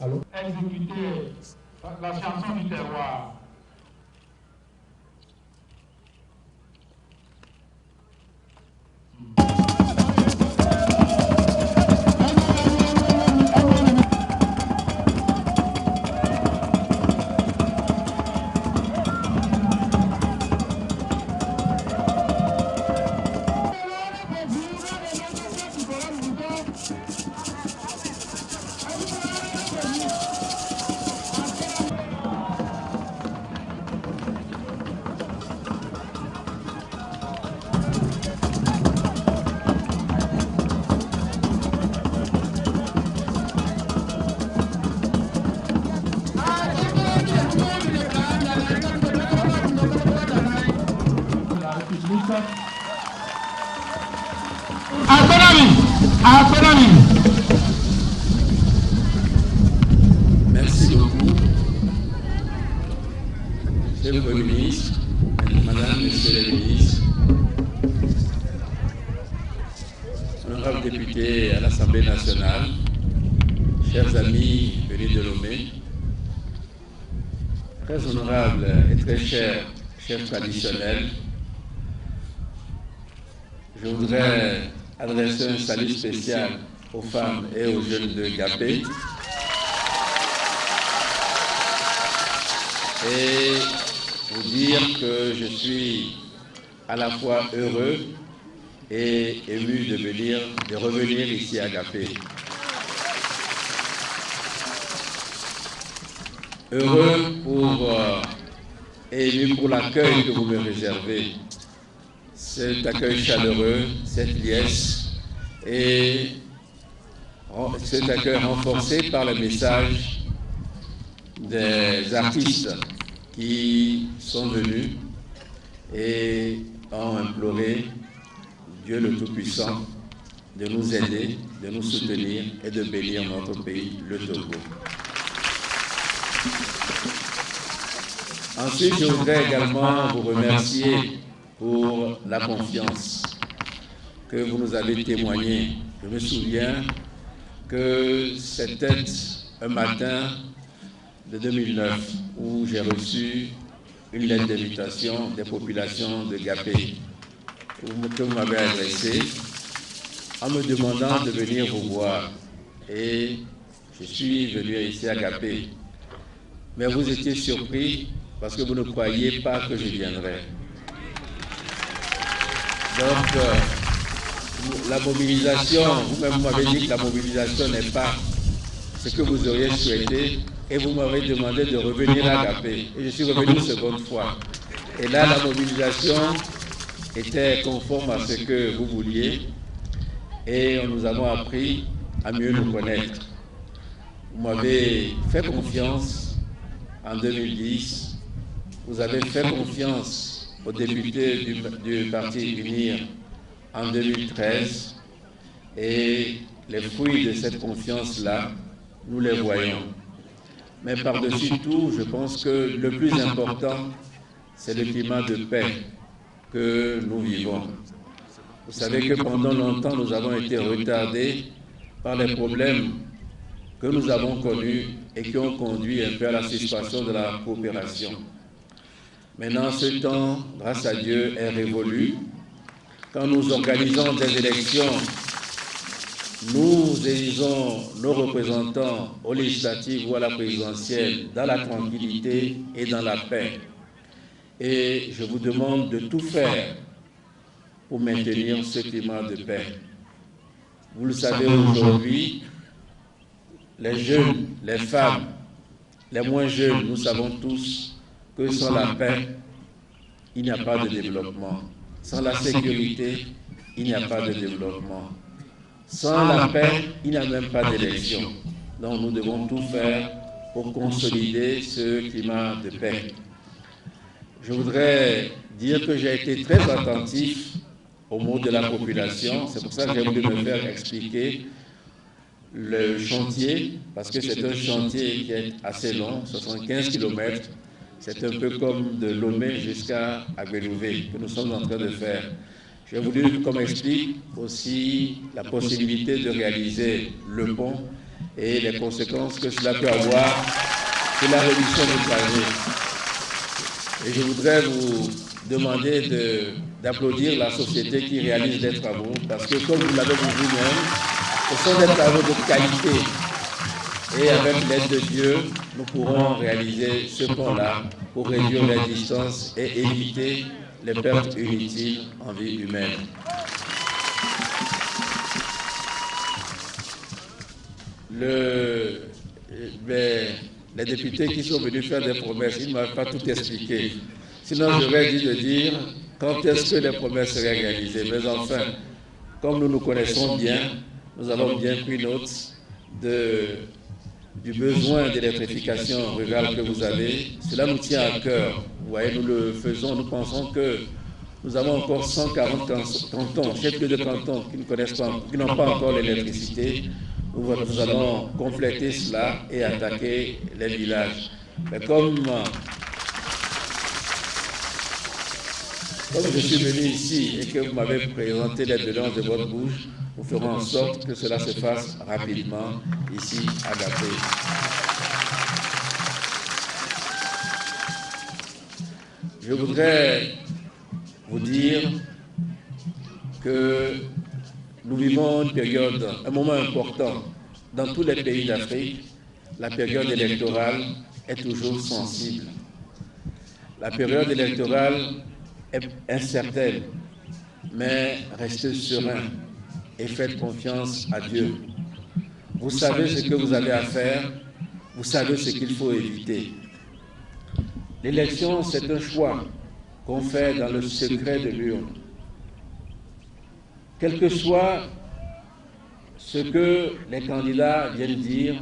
exécuter la chanson du terroir. Merci beaucoup, Monsieur le Premier ministre, Madame, Messieurs les ministres, honorables députés à l'Assemblée nationale, chers amis venus de Lomé, très honorables et très chers chefs traditionnels, je voudrais adresser un salut spécial aux femmes et aux jeunes de Gapé et vous dire que je suis à la fois heureux et ému de revenir ici à Gapé. Heureux et ému pour l'accueil que vous me réservez. Cet accueil chaleureux, cette liesse et cet accueil renforcé par le message des artistes qui sont venus et ont imploré Dieu le Tout-Puissant de nous aider, de nous soutenir et de bénir notre pays, le Togo. Ensuite, je voudrais également vous remercier pour la confiance que vous nous avez témoignée. Je me souviens que c'était un matin de 2009 où j'ai reçu une lettre d'invitation des populations de Gapé que vous m'avez adressée en me demandant de venir vous voir. Et je suis venu ici à Gapé. Mais vous étiez surpris parce que vous ne croyiez pas que je viendrais. Donc, la mobilisation, vous-même m'avez dit que la mobilisation n'est pas ce que vous auriez souhaité et vous m'avez demandé de revenir à Gapé. Et je suis revenu une seconde fois. Et là, la mobilisation était conforme à ce que vous vouliez et nous avons appris à mieux nous connaître. Vous m'avez fait confiance en 2010, vous avez fait confiance aux députés du Parti UNIR en 2013 et les fruits de cette confiance-là, nous les voyons. Mais par-dessus tout, je pense que le plus important, c'est le climat de paix que nous vivons. Vous savez que pendant longtemps, nous avons été retardés par les problèmes que nous avons connus et qui ont conduit un peu à la suspension de la coopération. Maintenant, ce temps, grâce à Dieu, est révolu. Quand nous organisons des élections, nous élisons nos représentants aux législatives ou à la présidentielle dans la tranquillité et dans la paix. Et je vous demande de tout faire pour maintenir ce climat de paix. Vous le savez aujourd'hui, les jeunes, les femmes, les moins jeunes, nous savons tous que sans la paix, il n'y a pas de développement. Sans la sécurité, il n'y a pas de développement. Sans la paix, il n'y a même pas d'élection. Donc nous devons tout faire pour consolider ce climat de paix. Je voudrais dire que j'ai été très attentif aux mots de la population. C'est pour ça que j'ai voulu me faire expliquer le chantier, parce que c'est un chantier qui est assez long, 75 km. C'est un peu comme de Lomé jusqu'à Aguelouvé que nous sommes en train de faire. J'ai voulu, comme explique, aussi la possibilité de réaliser le pont et les conséquences que cela peut avoir sur la réduction du trajet. Et je voudrais vous demander d'applaudir la société qui réalise les travaux, parce que comme vous l'avez dit vous-même, ce sont des travaux de qualité. Et avec l'aide de Dieu, nous pourrons réaliser ce pont-là pour réduire les distances et éviter les pertes inutiles en vie humaine. Les députés qui sont venus faire des promesses, ils ne m'avaient pas tout expliqué. Sinon, j'aurais dit de dire quand est-ce que les promesses seraient réalisées. Mais enfin, comme nous nous connaissons bien, nous avons bien pris note du besoin d'électrification rurale que vous avez. Cela nous tient à cœur. Vous voyez, nous le faisons, nous pensons que nous avons encore 140 cantons, chefs de cantons qui n'ont pas encore l'électricité. Nous allons compléter cela et attaquer les villages. Mais comme je suis venu ici et que vous m'avez présenté les doléances de votre bouche, nous ferons en sorte que cela se fasse rapidement ici à Gapé. Je voudrais vous dire que nous vivons une période, un moment important. Dans tous les pays d'Afrique, la période électorale est toujours sensible. La période électorale est incertaine, mais restez serein et faites confiance à Dieu. Vous savez ce que vous avez à faire, vous savez ce qu'il faut éviter. L'élection, c'est un choix qu'on fait dans le secret de l'urne. Quel que soit ce que les candidats viennent dire,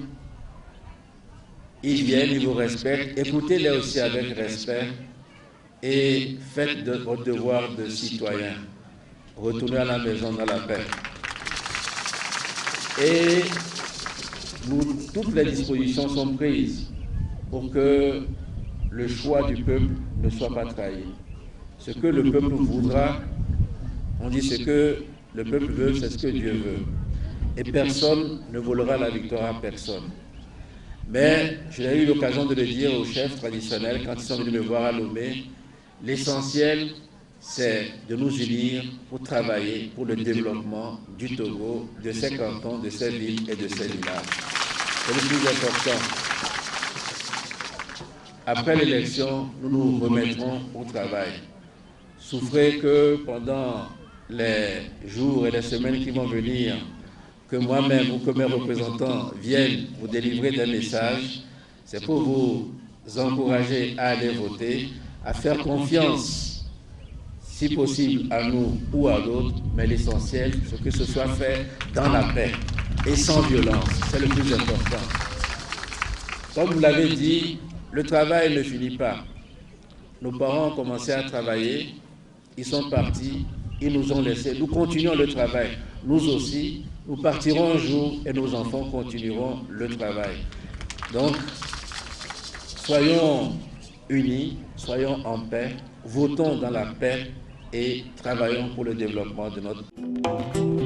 ils viennent, ils vous respectent, écoutez-les aussi avec respect et faites votre devoir de citoyen. Retournez à la maison dans la paix. Et toutes les dispositions sont prises pour que le choix du peuple ne soit pas trahi. Ce que le peuple voudra, on dit ce que le peuple veut, c'est ce que Dieu veut. Et personne ne volera la victoire à personne. Mais j'ai eu l'occasion de le dire aux chefs traditionnels quand ils sont venus me voir à Lomé, l'essentiel, c'est de nous unir pour travailler pour le développement du Togo, de ses cantons, de ses villes et de ses villages. C'est le plus important. Après l'élection, nous nous remettrons au travail. Souffrez que pendant les jours et les semaines qui vont venir, que moi-même ou que mes représentants viennent vous délivrer des messages, c'est pour vous encourager à aller voter, à faire confiance, si possible, à nous ou à d'autres, mais l'essentiel, c'est que ce soit fait dans la paix et sans violence. C'est le plus important. Comme vous l'avez dit, le travail ne finit pas. Nos parents ont commencé à travailler, ils sont partis, ils nous ont laissés. Nous continuons le travail. Nous aussi, nous partirons un jour et nos enfants continueront le travail. Donc, soyons unis, soyons en paix, votons dans la paix et travaillons pour le développement de notre pays.